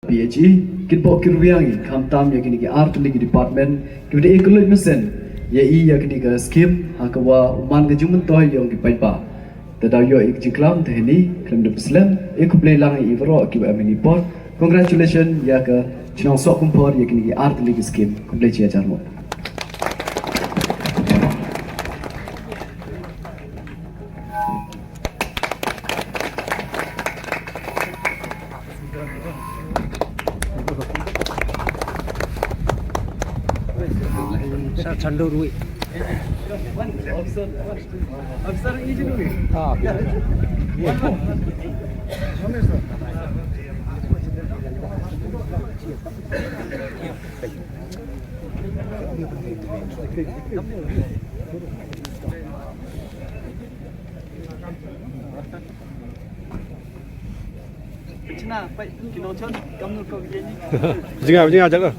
PHE kinpo kirwiangi kamtam yakini ki art ligi department kibde ekoloj mesen ya yakini ka scheme hakawa uman ke jumun toy yong ki paipa tadaw yo ik jiklam tehni krem de islam ekople lang ivro ki amini por congratulations ya ka chinong sok kumpor yakini ki art ligi scheme komple chia jarmo Chandu Rui. Officer easy Rui. Cina, baik kilo con, kamu kau begini. Jangan jangan.